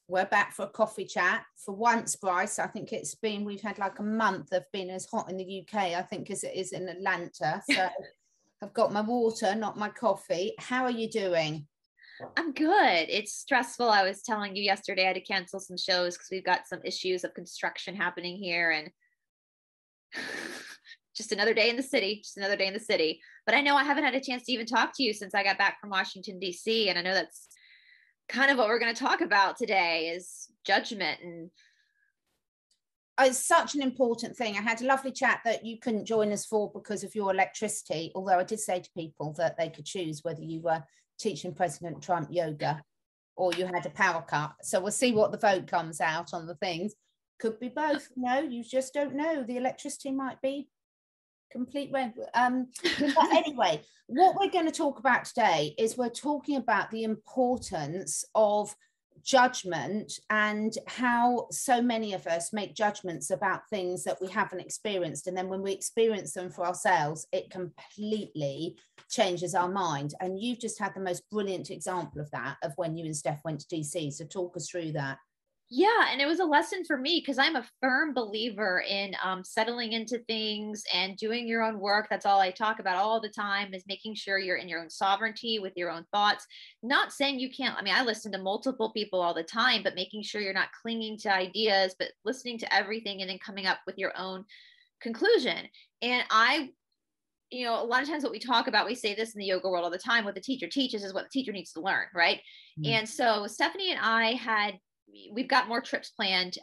We're back for a coffee chat. For once, Brice, I think we've had like a month of being as hot in the UK, I think, as it is in Atlanta. So I've got my water, not my coffee. How are you doing? I'm good. It's stressful. I was telling you yesterday I had to cancel some shows because we've got some issues of construction happening here, and just another day in the city, But I know I haven't had a chance to even talk to you since I got back from Washington, D.C. And I know that's kind of what we're going to talk about today is judgment. And it's such an important thing. I had a lovely chat that you couldn't join us for because of your electricity, although I did say to people that they could choose whether you were teaching President Trump yoga or you had a power cut. So we'll see what the vote comes out on the things. Could be both. No, you just don't know. The electricity might be complete red. But anyway, what we're going to talk about today is we're talking about the importance of judgment and how so many of us make judgments about things that we haven't experienced, and then when we experience them for ourselves, it completely changes our mind. And you've just had the most brilliant example of that, of when you and Steph went to DC. So talk us through that. Yeah, and it was a lesson for me because I'm a firm believer in settling into things and doing your own work. That's all I talk about all the time, is making sure you're in your own sovereignty with your own thoughts. Not saying you can't. I mean, I listen to multiple people all the time, but making sure you're not clinging to ideas, but listening to everything and then coming up with your own conclusion. And a lot of times what we talk about, we say this in the yoga world all the time, what the teacher teaches is what the teacher needs to learn, right? Mm-hmm. And so Stephanie and I we've got more trips planned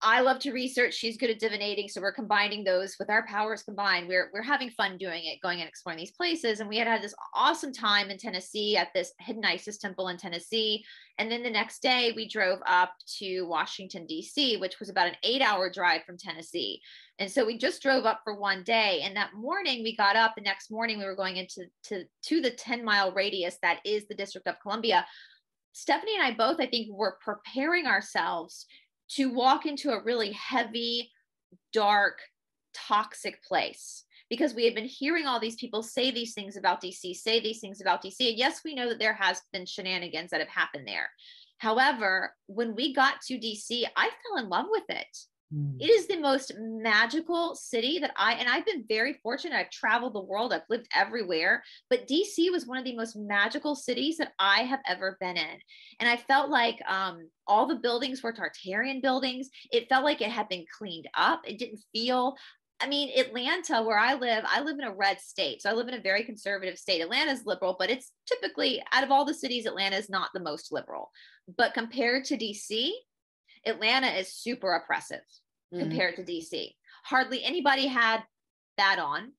I love to research. She's good at divinating. So we're combining those with our powers combined. We're having fun doing it, going and exploring these places. And we had this awesome time in Tennessee at this hidden Isis temple in Tennessee. And then the next day we drove up to Washington, D.C., which was about an 8-hour drive from Tennessee. And so we just drove up for one day. And that morning we got up, the next morning we were going into to the 10-mile radius that is the District of Columbia. Stephanie and I both, I think, were preparing ourselves to walk into a really heavy, dark, toxic place, because we had been hearing all these people say these things about DC, And yes, we know that there has been shenanigans that have happened there. However, when we got to DC, I fell in love with it. It is the most magical city that I've been very fortunate. I've traveled the world. I've lived everywhere, but DC was one of the most magical cities that I have ever been in. And I felt like all the buildings were Tartarian buildings. It felt like it had been cleaned up. It didn't feel, Atlanta, where I live in a red state. So I live in a very conservative state. Atlanta's liberal, but it's typically, out of all the cities, Atlanta is not the most liberal. But compared to DC, Atlanta is super oppressive compared to DC. Hardly anybody had that on.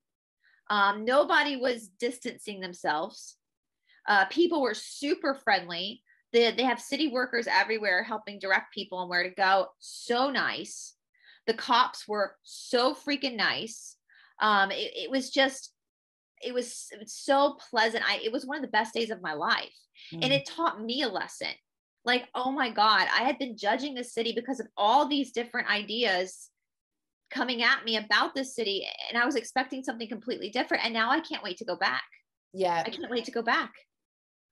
Nobody was distancing themselves. People were super friendly. They have city workers everywhere helping direct people on where to go. So nice. The cops were so freaking nice. It was so pleasant. It was one of the best days of my life. And it taught me a lesson. Like, oh my God, I had been judging the city because of all these different ideas coming at me about this city. And I was expecting something completely different. And now I can't wait to go back. Yeah. I can't wait to go back.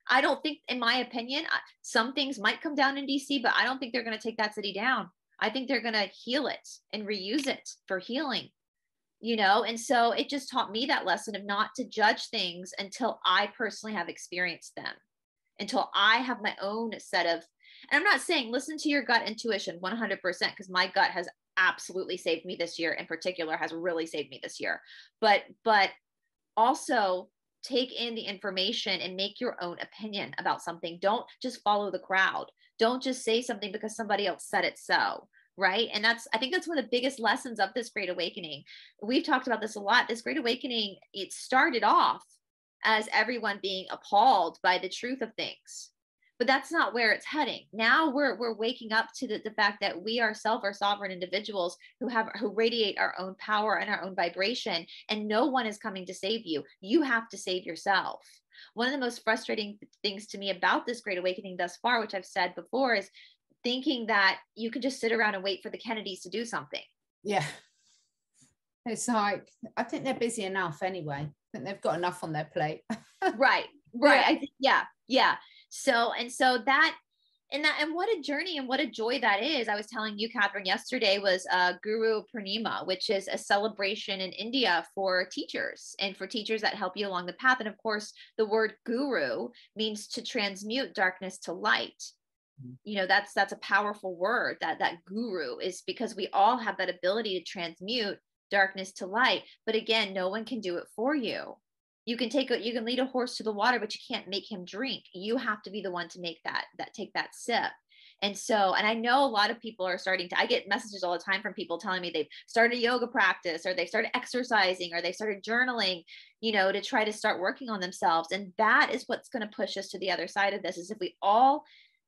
I don't think, in my opinion, some things might come down in DC, but I don't think they're going to take that city down. I think they're going to heal it and reuse it for healing, And so it just taught me that lesson of not to judge things until I personally have experienced them. Until I have my own set of, and I'm not saying listen to your gut intuition 100%, because my gut has absolutely saved me this year, in particular has really saved me this year, but also take in the information and make your own opinion about something. Don't just follow the crowd. Don't just say something because somebody else said it so, right? And I think that's one of the biggest lessons of this Great Awakening. We've talked about this a lot. This Great Awakening, it started off as everyone being appalled by the truth of things. But that's not where it's heading. Now we're waking up to the fact that we ourselves are sovereign individuals who radiate our own power and our own vibration, and no one is coming to save you. You have to save yourself. One of the most frustrating things to me about this Great Awakening thus far, which I've said before, is thinking that you can just sit around and wait for the Kennedys to do something. Yeah. It's like, I think they're busy enough anyway. I think they've got enough on their plate. Right. Yeah. So that, And what a journey and what a joy that is. I was telling you, Catherine, yesterday was Guru Purnima, which is a celebration in India for teachers and for teachers that help you along the path. And of course, the word guru means to transmute darkness to light. You know, that's a powerful word, that guru, is because we all have that ability to transmute darkness to light. But again, no one can do it for you. You can lead a horse to the water, but you can't make him drink. You have to be the one to make take that sip. And so, and I know a lot of people are I get messages all the time from people telling me they've started a yoga practice, or they've started exercising, or they started journaling, you know, to try to start working on themselves. And that is what's going to push us to the other side of this, is if we all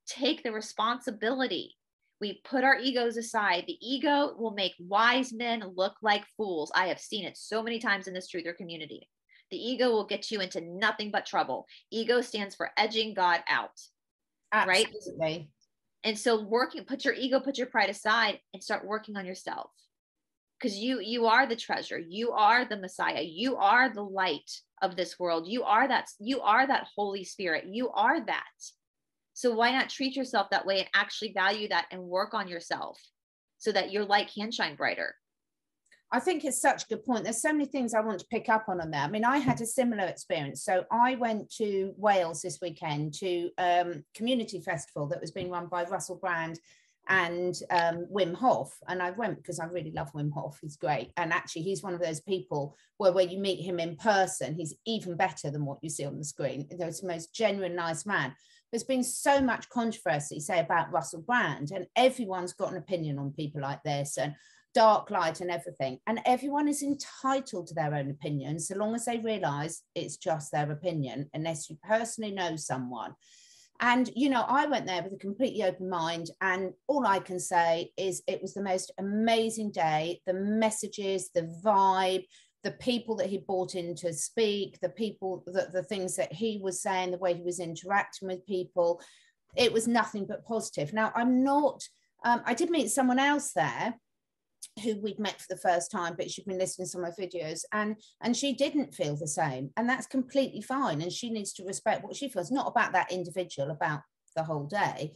take the responsibility. We put our egos aside. The ego will make wise men look like fools. I have seen it so many times in this truther community. The ego will get you into nothing but trouble. Ego stands for edging God out. Absolutely. Right? And so put your pride aside and start working on yourself. Because you are the treasure. You are the Messiah. You are the light of this world. You are that Holy Spirit. You are that. So why not treat yourself that way and actually value that and work on yourself so that your light can shine brighter? I think it's such a good point. There's so many things I want to pick up on there. I mean, I had a similar experience. So I went to Wales this weekend to a community festival that was being run by Russell Brand and Wim Hof. And I went because I really love Wim Hof. He's great. And actually, he's one of those people where you meet him in person, he's even better than what you see on the screen. He's the most genuine, nice man. There's been so much controversy, say, about Russell Brand, and everyone's got an opinion on people like this, and dark light and everything. And everyone is entitled to their own opinion, so long as they realize it's just their opinion, unless you personally know someone. And, you know, I went there with a completely open mind, and all I can say is it was the most amazing day. The messages, the vibe, the people that he brought in to speak, the things that he was saying, the way he was interacting with people, it was nothing but positive. Now, I did meet someone else there who we'd met for the first time, but she'd been listening to some of my videos, and she didn't feel the same, and that's completely fine. And she needs to respect what she feels, not about that individual, about the whole day.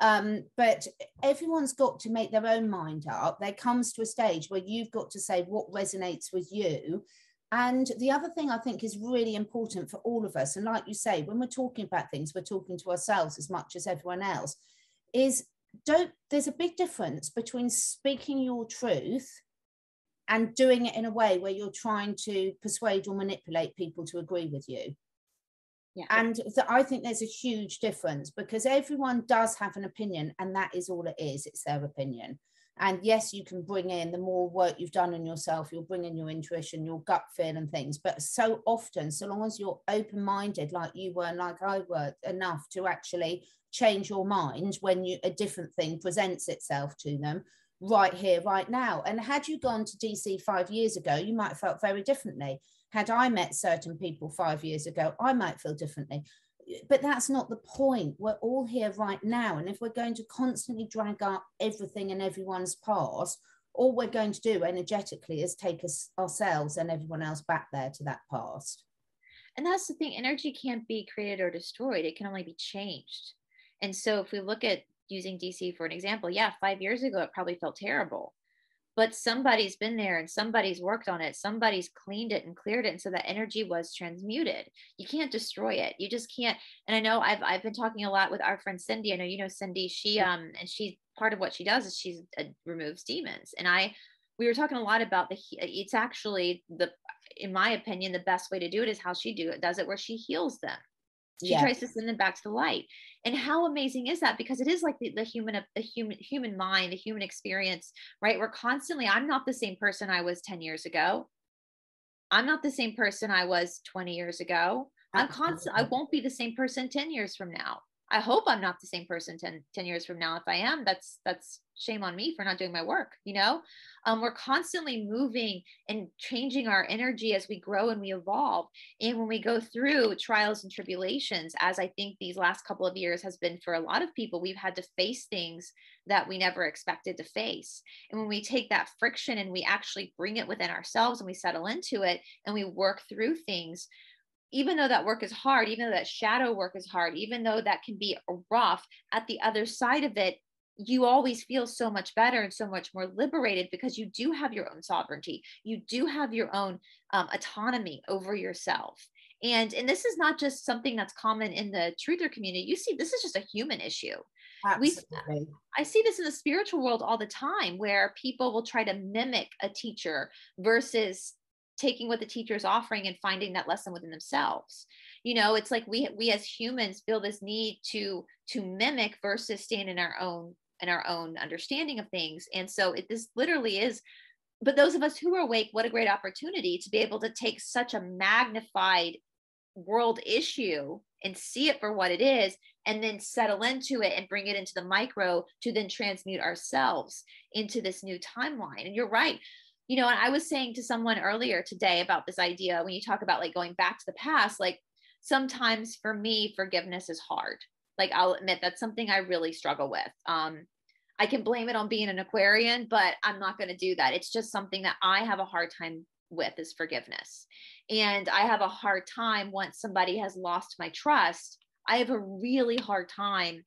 But everyone's got to make their own mind up. There comes to a stage where you've got to say what resonates with you. And the other thing I think is really important for all of us, and like you say, when we're talking about things, we're talking to ourselves as much as everyone else, is there's a big difference between speaking your truth and doing it in a way where you're trying to persuade or manipulate people to agree with you. Yeah. And I think there's a huge difference, because everyone does have an opinion, and that is all it is. It's their opinion. And yes, you can bring in, the more work you've done on yourself, you'll bring in your intuition, your gut feel and things. But so often, so long as you're open-minded, like you were and like I were, enough to actually change your mind when a different thing presents itself to them right here, right now. And had you gone to DC 5 years ago, you might have felt very differently. Had I met certain people 5 years ago, I might feel differently. But that's not the point. We're all here right now. And if we're going to constantly drag up everything and everyone's past, all we're going to do energetically is take ourselves and everyone else back there to that past. And that's the thing. Energy can't be created or destroyed. It can only be changed. And so if we look at using DC for an example, 5 years ago, it probably felt terrible. But somebody's been there and somebody's worked on it. Somebody's cleaned it and cleared it. And so that energy was transmuted. You can't destroy it. You just can't. And I know I've been talking a lot with our friend Cindy. I know, you know, Cindy, and she's part of what she does is she removes demons. And we were talking a lot about it's actually in my opinion, the best way to do it is how she does it, where she heals them. She tries to send them back to the light. And how amazing is that? Because it is like the human mind, the human experience, right? We're constantly, I'm not the same person I was 10 years ago. I'm not the same person I was 20 years ago. I won't be the same person 10 years from now. I hope I'm not the same person 10 years from now. If I am, that's shame on me for not doing my work. You know, we're constantly moving and changing our energy as we grow and we evolve. And when we go through trials and tribulations, as I think these last couple of years has been for a lot of people, we've had to face things that we never expected to face. And when we take that friction and we actually bring it within ourselves and we settle into it and we work through things, even though that work is hard, even though that shadow work is hard, even though that can be rough, at the other side of it, you always feel so much better and so much more liberated, because you do have your own sovereignty. You do have your own autonomy over yourself. And this is not just something that's common in the truther community. You see, this is just a human issue. Absolutely. I see this in the spiritual world all the time, where people will try to mimic a teacher versus taking what the teacher is offering and finding that lesson within themselves. It's like we as humans feel this need to mimic versus stand in our own understanding of things. And so this literally is, but those of us who are awake, what a great opportunity to be able to take such a magnified world issue and see it for what it is, and then settle into it and bring it into the micro to then transmute ourselves into this new timeline. And you're right. And I was saying to someone earlier today about this idea, when you talk about like going back to the past, like sometimes for me, forgiveness is hard. Like, I'll admit that's something I really struggle with. I can blame it on being an Aquarian, but I'm not going to do that. It's just something that I have a hard time with, is forgiveness. And I have a hard time once somebody has lost my trust. I have a really hard time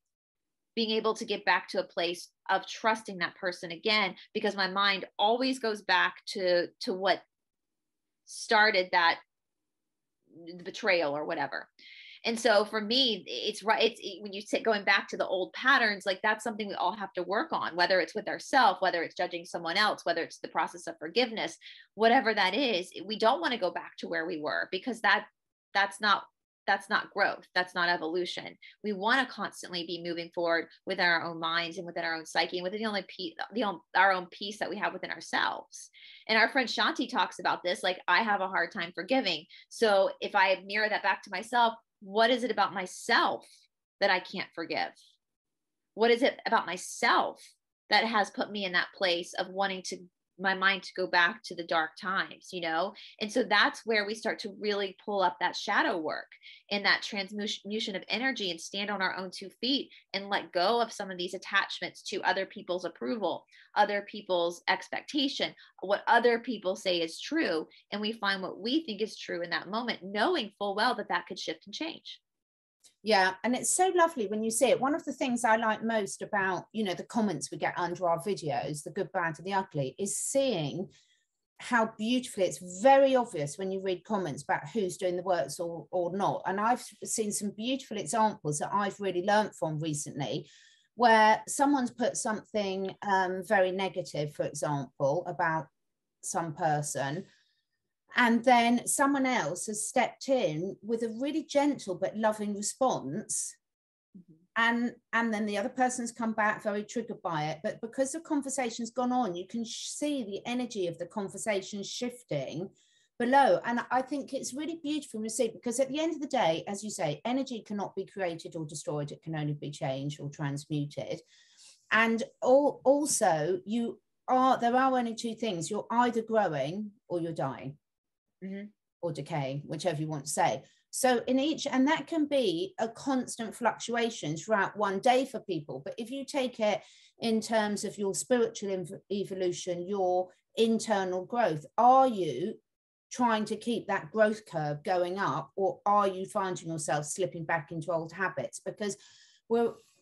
being able to get back to a place of trusting that person again, because my mind always goes back to what started that betrayal or whatever. And so for me, it's right. It's when you say going back to the old patterns, like that's something we all have to work on, whether it's with ourselves, whether it's judging someone else, whether it's the process of forgiveness, whatever that is. We don't want to go back to where we were, because that's not growth. That's not evolution. We want to constantly be moving forward within our own minds and within our own psyche and within our own peace that we have within ourselves. And our friend Shanti talks about this, like, I have a hard time forgiving. So if I mirror that back to myself, what is it about myself that I can't forgive? What is it about myself that has put me in that place of wanting my mind to go back to the dark times, And so that's where we start to really pull up that shadow work and that transmutation of energy, and stand on our own 2 feet and let go of some of these attachments to other people's approval, other people's expectation, what other people say is true. And we find what we think is true in that moment, knowing full well that could shift and change. Yeah. And it's so lovely when you see it. One of the things I like most about, the comments we get under our videos, the good, bad, and the ugly, is seeing how beautifully it's very obvious when you read comments about who's doing the works or not. And I've seen some beautiful examples that I've really learned from recently, where someone's put something very negative, for example, about some person, and then someone else has stepped in with a really gentle but loving response. And then the other person's come back very triggered by it. But because the conversation's gone on, you can see the energy of the conversation shifting below. And I think it's really beautiful to see, because at the end of the day, as you say, energy cannot be created or destroyed. It can only be changed or transmuted. And also, there are only 2 things. You're either growing or you're dying. Or decay, whichever you want to say. So and that can be a constant fluctuation throughout one day for people. But if you take it in terms of your spiritual evolution, your internal growth, are you trying to keep that growth curve going up, or are you finding yourself slipping back into old habits? Because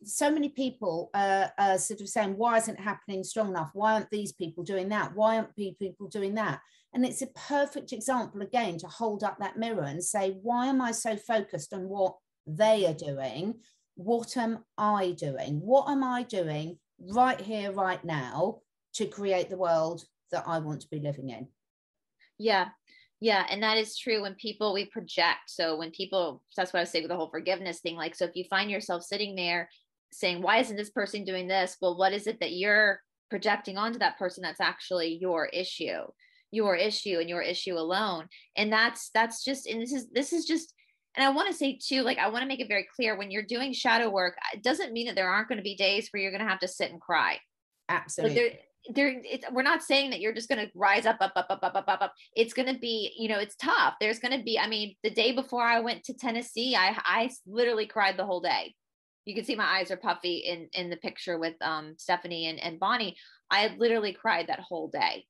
so many people are sort of saying, why isn't it happening strong enough? Why aren't these people doing that? Why aren't people doing that? And it's a perfect example, again, to hold up that mirror and say, why am I so focused on what they are doing? What am I doing? What am I doing right here, right now, to create the world that I want to be living in? Yeah. Yeah. And that is true. When we project. So that's what I say with the whole forgiveness thing. Like, so if you find yourself sitting there saying, why isn't this person doing this? Well, what is it that you're projecting onto that person that's actually your issue and your issue alone? And that's just, and this is just, and I want to say too, like, I want to make it very clear, when you're doing shadow work, it doesn't mean that there aren't going to be days where you're going to have to sit and cry. Absolutely. We're not saying that you're just going to rise up. It's going to be, it's tough. There's going to be, the day before I went to Tennessee, I literally cried the whole day. You can see my eyes are puffy in the picture with Stephanie and Bonnie. I had literally cried that whole day,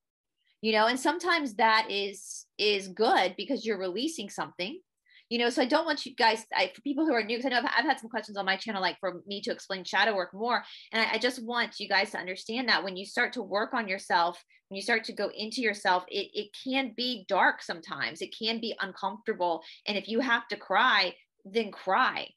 and sometimes that is good, because you're releasing something. You know, so I don't want you guys, for people who are new, because I know I've had some questions on my channel, like for me to explain shadow work more. And I just want you guys to understand that when you start to work on yourself, when you start to go into yourself, it can be dark sometimes. It can be uncomfortable. And if you have to cry, then cry.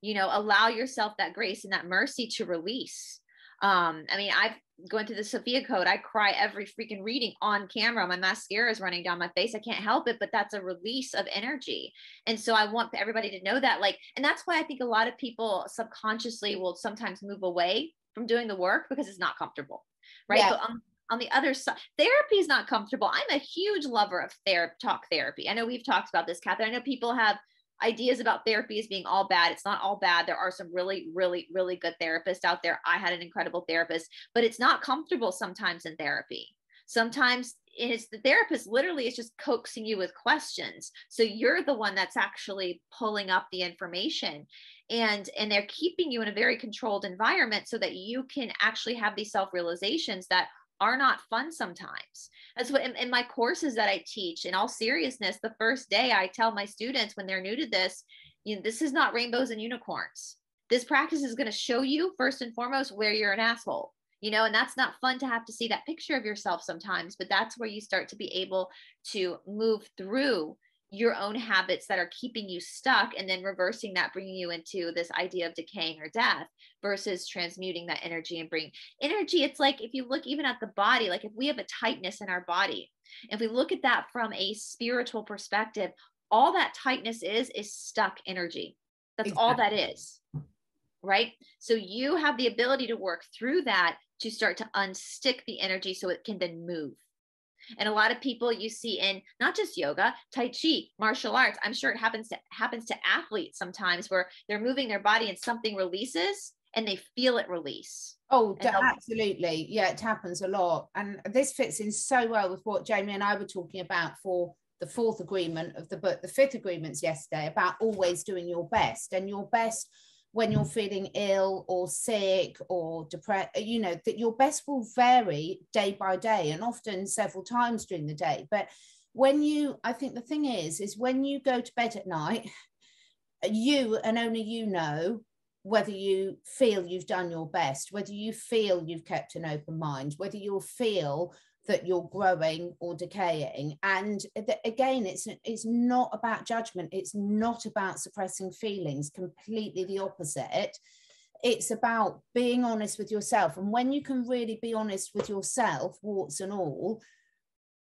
You know, allow yourself that grace and that mercy to release. I mean, I've going through the Sophia code. I cry every freaking reading on camera. My mascara is running down my face. I can't help it, but that's a release of energy. And so I want everybody to know that, like, and that's why I think a lot of people subconsciously will sometimes move away from doing the work because it's not comfortable. Right. Yeah. But on the other side, therapy is not comfortable. I'm a huge lover of talk therapy. I know we've talked about this, Catherine. I know people have ideas about therapy as being all bad. It's not all bad. There are some really, really, really good therapists out there. I had an incredible therapist, but it's not comfortable sometimes in therapy. Sometimes it's the therapist literally is just coaxing you with questions. So you're the one that's actually pulling up the information, and they're keeping you in a very controlled environment so that you can actually have these self-realizations that are not fun sometimes. That's what in my courses that I teach, in all seriousness, the first day I tell my students when they're new to this, you know, this is not rainbows and unicorns. This practice is going to show you first and foremost where you're an asshole, you know, and that's not fun to have to see that picture of yourself sometimes, but that's where you start to be able to move through your own habits that are keeping you stuck, and then reversing that, bringing you into this idea of decaying or death versus transmuting that energy and bring energy. It's like, if you look even at the body, like if we have a tightness in our body, if we look at that from a spiritual perspective, all that tightness is stuck energy. That's exactly all that is. Right. So you have the ability to work through that to start to unstick the energy so it can then move. And a lot of people you see in not just yoga, Tai Chi, martial arts, I'm sure it happens to athletes sometimes where they're moving their body and something releases and they feel it release. Oh, absolutely. Yeah, it happens a lot. And this fits in so well with what Jamie and I were talking about for the fourth agreement of the book, the fifth agreements yesterday, about always doing your best, and your best when you're feeling ill or sick or depressed, you know, that your best will vary day by day and often several times during the day. But when you, I think the thing is when you go to bed at night, you and only you know whether you feel you've done your best, whether you feel you've kept an open mind, whether you'll feel that you're growing or decaying. And again, it's not about judgment. It's not about suppressing feelings, completely the opposite. It's about being honest with yourself. And when you can really be honest with yourself, warts and all,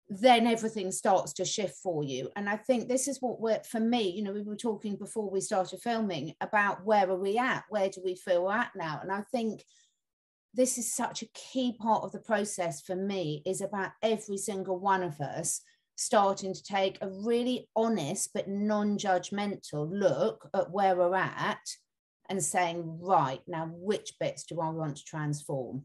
then everything starts to shift for you. And I think this is what for me, you know, we were talking before we started filming about where are we at? Where do we feel we're at now? And I think this is such a key part of the process for me, is about every single one of us starting to take a really honest but non-judgmental look at where we're at and saying, right, now which bits do I want to transform?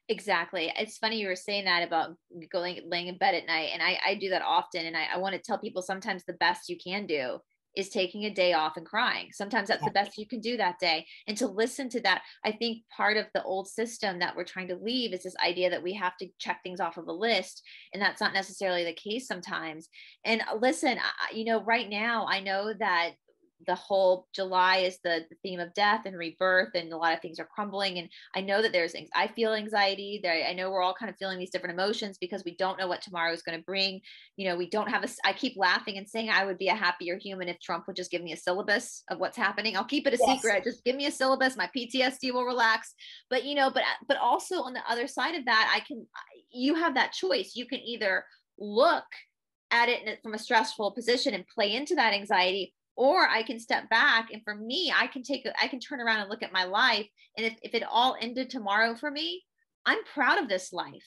Exactly. It's funny you were saying that about laying in bed at night. And I do that often. And I want to tell people sometimes the best you can do is taking a day off and crying. Sometimes that's the best you can do that day. And to listen to that, I think part of the old system that we're trying to leave is this idea that we have to check things off of a list. And that's not necessarily the case sometimes. And listen, you know, right now, I know that the whole July is the theme of death and rebirth, and a lot of things are crumbling. And I know that I feel anxiety there. I know we're all kind of feeling these different emotions because we don't know what tomorrow is going to bring. You know, we don't have I keep laughing and saying I would be a happier human if Trump would just give me a syllabus of what's happening. I'll keep it a secret. Just give me a syllabus. My PTSD will relax. But, you know, but also on the other side of that, you have that choice. You can either look at it from a stressful position and play into that anxiety, or I can step back. And for me, I can turn around and look at my life. And if it all ended tomorrow for me, I'm proud of this life.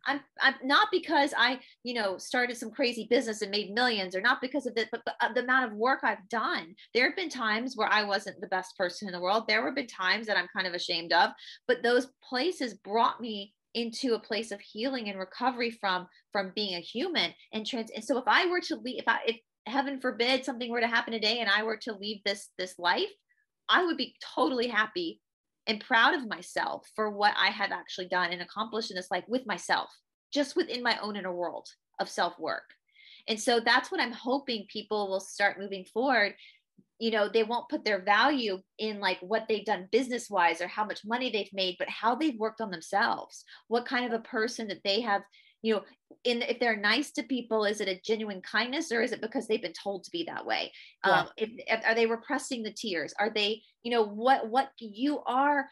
I'm not because I, you know, started some crazy business and made millions, or not because of this, but the amount of work I've done. There have been times where I wasn't the best person in the world. There have been times that I'm kind of ashamed of, but those places brought me into a place of healing and recovery from being a human and so if I were to leave, if heaven forbid something were to happen today and I were to leave this life, I would be totally happy and proud of myself for what I have actually done and accomplished in this life with myself, just within my own inner world of self-work. And so that's what I'm hoping people will start moving forward. You know, they won't put their value in like what they've done business wise or how much money they've made, but how they've worked on themselves, what kind of a person that they have, you know, if they're nice to people, is it a genuine kindness, or is it because they've been told to be that way? Yeah. If are they repressing the tears? Are they, you know, what you are?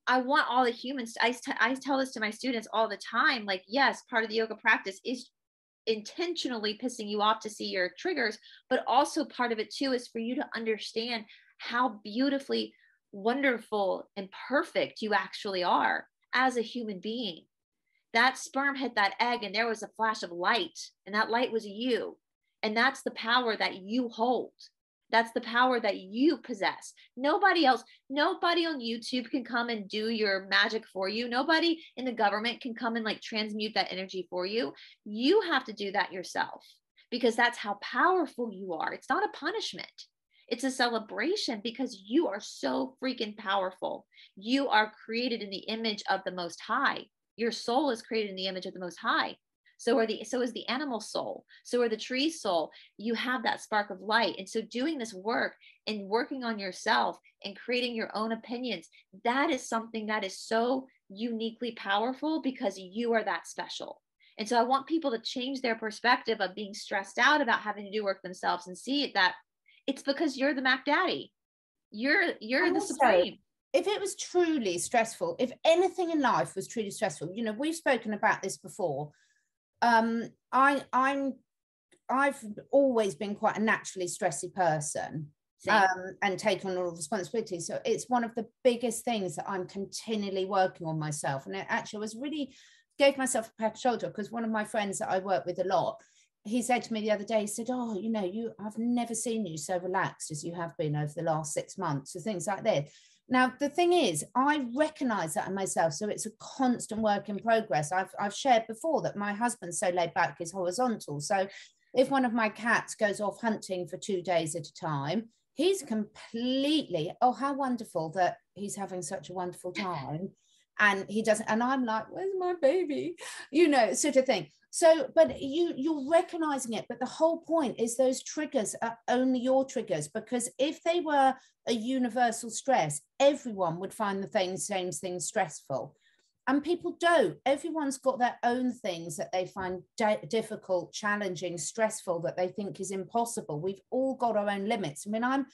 I want all the humans. I tell this to my students all the time. Like, yes, part of the yoga practice is intentionally pissing you off to see your triggers, but also part of it too is for you to understand how beautifully wonderful and perfect you actually are as a human being. That sperm hit that egg and there was a flash of light, and that light was you. And that's the power that you hold. That's the power that you possess. Nobody else, nobody on YouTube can come and do your magic for you. Nobody in the government can come and like transmute that energy for you. You have to do that yourself, because that's how powerful you are. It's not a punishment. It's a celebration, because you are so freaking powerful. You are created in the image of the Most High. Your soul is created in the image of the Most High. So is the animal soul. So are the tree soul. You have that spark of light. And so doing this work and working on yourself and creating your own opinions, that is something that is so uniquely powerful, because you are that special. And so I want people to change their perspective of being stressed out about having to do work themselves, and see it that it's because you're the Mac Daddy. You're the supreme. If it was truly stressful, if anything in life was truly stressful, you know, we've spoken about this before. I've always been quite a naturally stressy person, and take on all responsibility. So it's one of the biggest things that I'm continually working on myself. And it actually was really gave myself a pat on the shoulder, because one of my friends that I work with a lot, he said to me the other day, he said, oh, you know, I've never seen you so relaxed as you have been over the last 6 months, or things like this. Now, the thing is, I recognize that in myself. So it's a constant work in progress. I've shared before that my husband's so laid back, is horizontal. So if one of my cats goes off hunting for 2 days at a time, he's completely, oh, how wonderful that he's having such a wonderful time. And he doesn't, and I'm like, where's my baby? You know, sort of thing. So, but you're recognizing it. But the whole point is those triggers are only your triggers, because if they were a universal stress, everyone would find the same thing stressful. And people don't. Everyone's got their own things that they find difficult, challenging, stressful, that they think is impossible. We've all got our own limits. I mean, I'm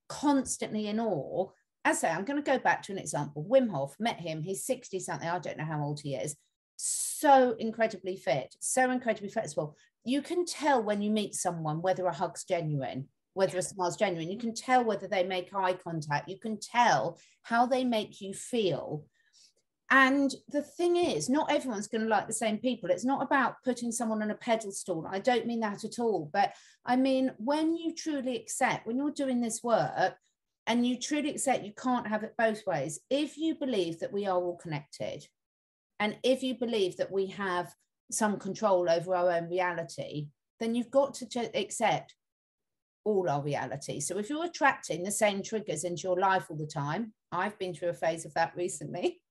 constantly in awe. As I say, I'm going to go back to an example. Wim Hof, met him. He's 60 something. I don't know how old he is. So incredibly fit, so incredibly flexible. You can tell when you meet someone whether a hug's genuine, whether a smile's genuine. You can tell whether they make eye contact. You can tell how they make you feel. And the thing is, not everyone's going to like the same people. It's not about putting someone on a pedestal. I don't mean that at all. But I mean, when you truly accept, when you're doing this work and you truly accept you can't have it both ways, if you believe that we are all connected, and if you believe that we have some control over our own reality, then you've got to accept all our reality. So if you're attracting the same triggers into your life all the time, I've been through a phase of that recently,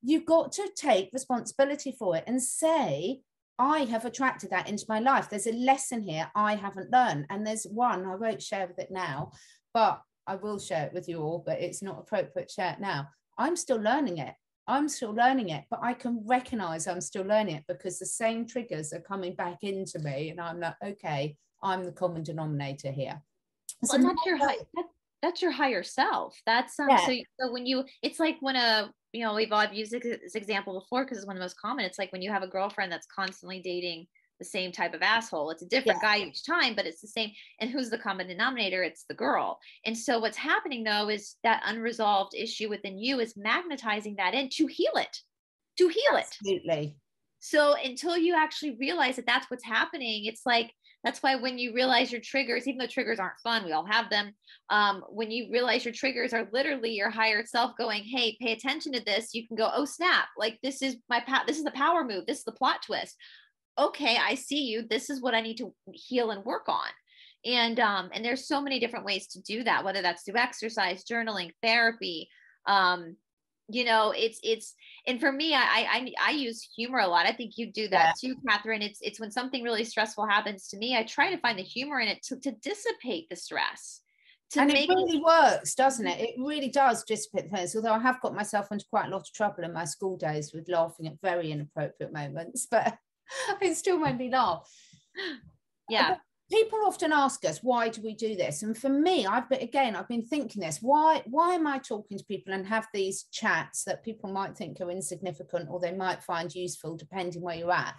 you've got to take responsibility for it and say, I have attracted that into my life. There's a lesson here I haven't learned. And there's one, I won't share with it now, but I will share it with you all, but it's not appropriate to share it now. I'm still learning it. But I can recognize I'm still learning it, because the same triggers are coming back into me, and I'm like, okay, I'm the common denominator here. Well, so that's your higher self. That's so when you, it's like when I've used this example before because it's one of the most common. It's like when you have a girlfriend that's constantly dating the same type of asshole. It's a different guy each time, but it's the same. And who's the common denominator? It's the girl. And so what's happening though is that unresolved issue within you is magnetizing that in to heal it. Absolutely. So until you actually realize that that's what's happening, it's like, that's why when you realize your triggers, even though triggers aren't fun, we all have them. When you realize your triggers are literally your higher self going, hey, pay attention to this. You can go, oh snap, like this is the power move. This is the plot twist. Okay, I see you. This is what I need to heal and work on. And there's so many different ways to do that, whether that's through exercise, journaling, therapy, you know, and for me, I use humor a lot. I think you do that too, Catherine. It's when something really stressful happens to me, I try to find the humor in it to dissipate the stress. And it really works, doesn't it? It really does dissipate things. Although I have got myself into quite a lot of trouble in my school days with laughing at very inappropriate moments, but it still made me laugh. Yeah. But people often ask us, why do we do this? And for me, I've been thinking this. Why am I talking to people and have these chats that people might think are insignificant or they might find useful, depending where you're at?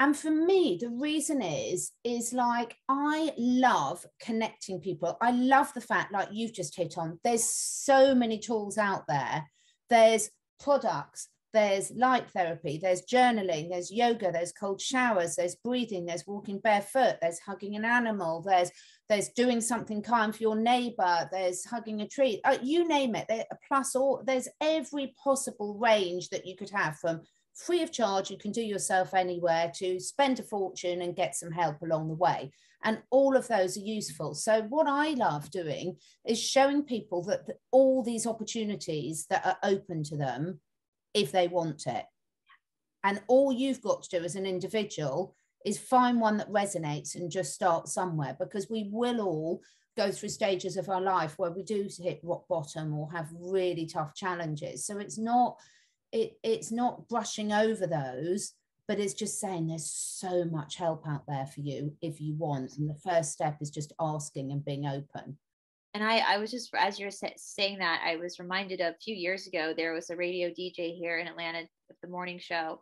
And for me, the reason is like, I love connecting people. I love the fact, like you've just hit on, there's so many tools out there. There's products, there's light therapy, there's journaling, there's yoga, there's cold showers, there's breathing, there's walking barefoot, there's hugging an animal, there's doing something kind for your neighbor, there's hugging a tree, you name it. There's every possible range that you could have, from free of charge, you can do yourself anywhere, to spend a fortune and get some help along the way. And all of those are useful. So what I love doing is showing people that all these opportunities that are open to them if they want it. And all you've got to do as an individual is find one that resonates and just start somewhere, because we will all go through stages of our life where we do hit rock bottom or have really tough challenges. So it's not brushing over those, but it's just saying there's so much help out there for you if you want. And the first step is just asking and being open. And I was just, as you're saying that, I was reminded of a few years ago, there was a radio DJ here in Atlanta with the morning show.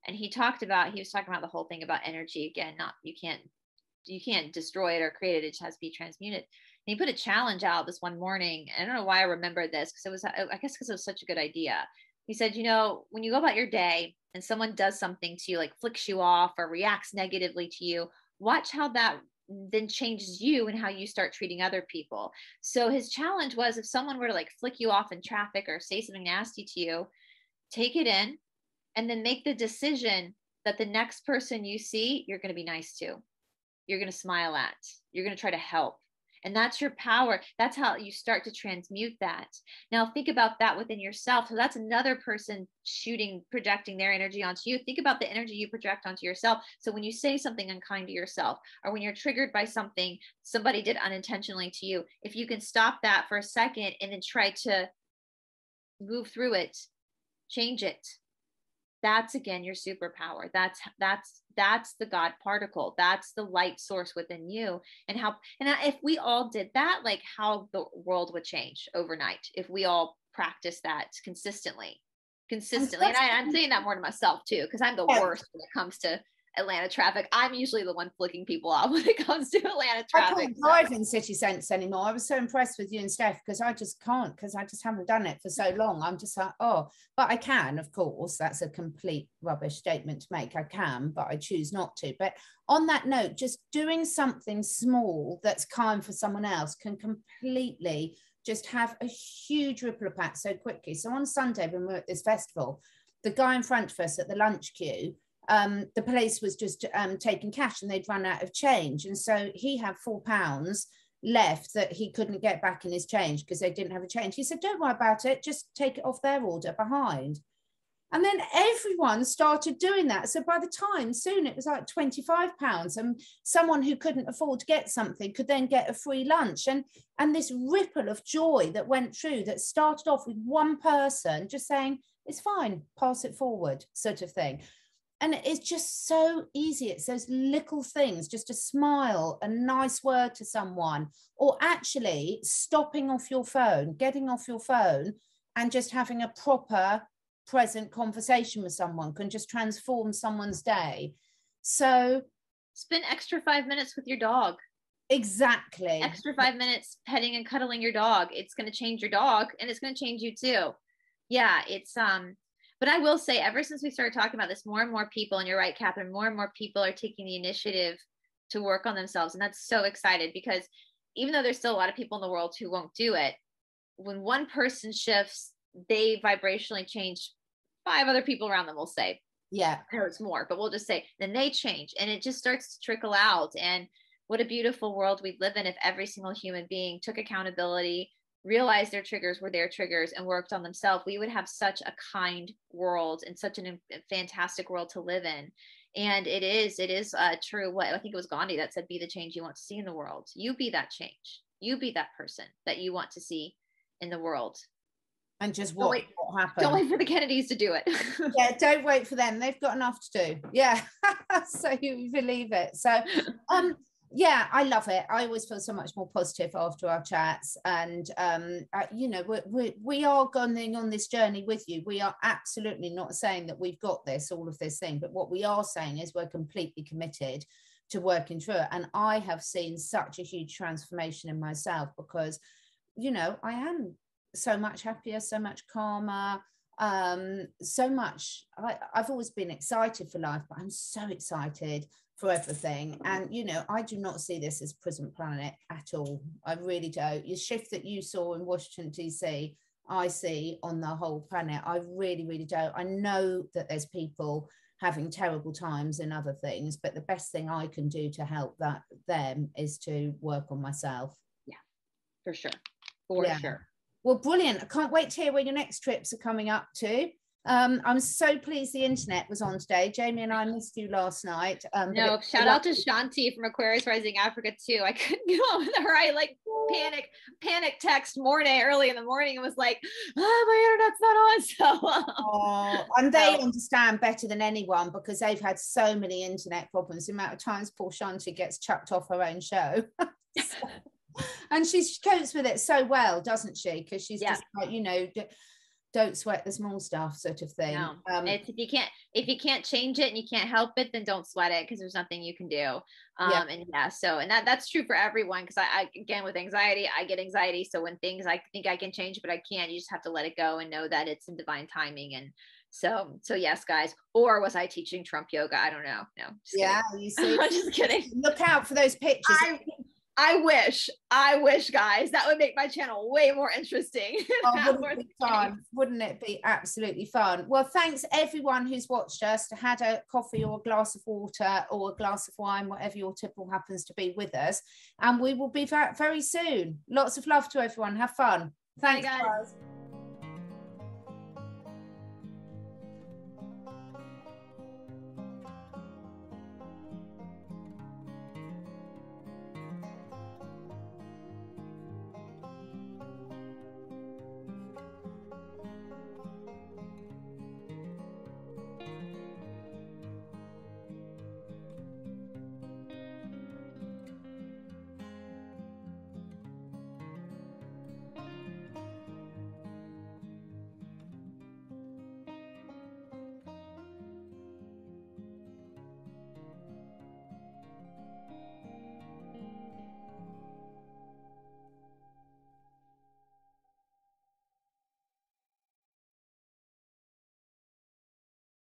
And he was talking about the whole thing about energy again, you can't destroy it or create it. It just has to be transmuted. And he put a challenge out this one morning. I don't know why I remembered this, because I guess because it was such a good idea. He said, when you go about your day and someone does something to you, like flicks you off or reacts negatively to you, watch how that then changes you and how you start treating other people. So his challenge was, if someone were to like flick you off in traffic or say something nasty to you, take it in and then make the decision that the next person you see, you're going to be nice to, you're going to smile at, you're going to try to help. And that's your power. That's how you start to transmute that. Now think about that within yourself. So that's another person projecting their energy onto you. Think about the energy you project onto yourself. So when you say something unkind to yourself, or when you're triggered by something somebody did unintentionally to you, if you can stop that for a second and then try to move through it, change it, that's again your superpower. That's the God particle. That's the light source within you. And if we all did that, like how the world would change overnight if we all practice that consistently. And I'm saying that more to myself too, because I'm the worst when it comes to Atlanta traffic. I'm usually the one flicking people off when it comes to Atlanta traffic. I can't drive in city sense anymore. I was so impressed with you and Steph, because I just can't, because I just haven't done it for so long. I'm just like, but I can, of course. That's a complete rubbish statement to make. I can, but I choose not to. But on that note, just doing something small that's kind for someone else can completely just have a huge ripple impact so quickly. So on Sunday, when we were at this festival, the guy in front of us at the lunch queue, the police was just taking cash and they'd run out of change. And so he had £4 left that he couldn't get back in his change because they didn't have a change. He said, don't worry about it, just take it off their order behind. And then everyone started doing that. So by the time soon it was like £25, and someone who couldn't afford to get something could then get a free lunch. And this ripple of joy that went through, that started off with one person just saying, it's fine, pass it forward, sort of thing. And it's just so easy. It's those little things, just a smile, a nice word to someone, or actually stopping off your phone, getting off your phone and just having a proper present conversation with someone can just transform someone's day. So spend extra 5 minutes with your dog. Exactly. Extra 5 minutes petting and cuddling your dog. It's going to change your dog and it's going to change you too. Yeah, it's but I will say, ever since we started talking about this, more and more people, and you're right, Catherine, more and more people are taking the initiative to work on themselves. And that's so excited, because even though there's still a lot of people in the world who won't do it, when one person shifts, they vibrationally change 5 other people around them, we'll say. Yeah. I know it's more, but we'll just say, then they change and it just starts to trickle out. And what a beautiful world we live in if every single human being took accountability, realized their triggers were their triggers and worked on themselves, we would have such a kind world and such a fantastic world to live in. And it is true. What I think it was Gandhi that said, be the change you want to see in the world. You be that change. You be that person that you want to see in the world. And just what happened. Don't wait for the Kennedys to do it. Yeah, don't wait for them. They've got enough to do. Yeah. So you believe it. So yeah, I love it. I always feel so much more positive after our chats. And you know, we are going on this journey with you. We are absolutely not saying that we've got this, all of this thing, but what we are saying is we're completely committed to working through it. And I have seen such a huge transformation in myself, because, you know, I am so much happier, so much calmer, so much. I've always been excited for life, but I'm so excited for everything. And, you know, I do not see this as prison planet at all. I really don't. The shift that you saw in Washington, DC, I see on the whole planet. I really, really don't. I know that there's people having terrible times and other things, but the best thing I can do to help them is to work on myself. Yeah, for sure. For sure. Well, brilliant. I can't wait to hear where your next trips are coming up to. I'm so pleased the internet was on today. Jamie and I missed you last night. No, shout out to Shanti from Aquarius Rising Africa too. I couldn't get on with her. I like panic text early in the morning and was like, oh, my internet's not on. So and they understand better than anyone, because they've had so many internet problems. The amount of times poor Shanti gets chucked off her own show. And she copes with it so well, doesn't she? Because she's just like, you know, don't sweat the small stuff sort of thing. No. It's if you can't change it and you can't help it, then don't sweat it, because there's nothing you can do. And that's true for everyone, because I again, with anxiety, I get anxiety. So when things I think I can change but I can't, you just have to let it go and know that it's in divine timing. And so yes, guys. Or was I teaching Trump yoga? I don't know. No, you see. I'm just kidding. Look out for those pictures. I wish, guys, that would make my channel way more interesting. Wouldn't it be absolutely fun? Well, thanks everyone who's watched us, to had a coffee or a glass of water or a glass of wine, whatever your tipple happens to be, with us. And we will be back very soon. Lots of love to everyone. Have fun. Thanks, guys.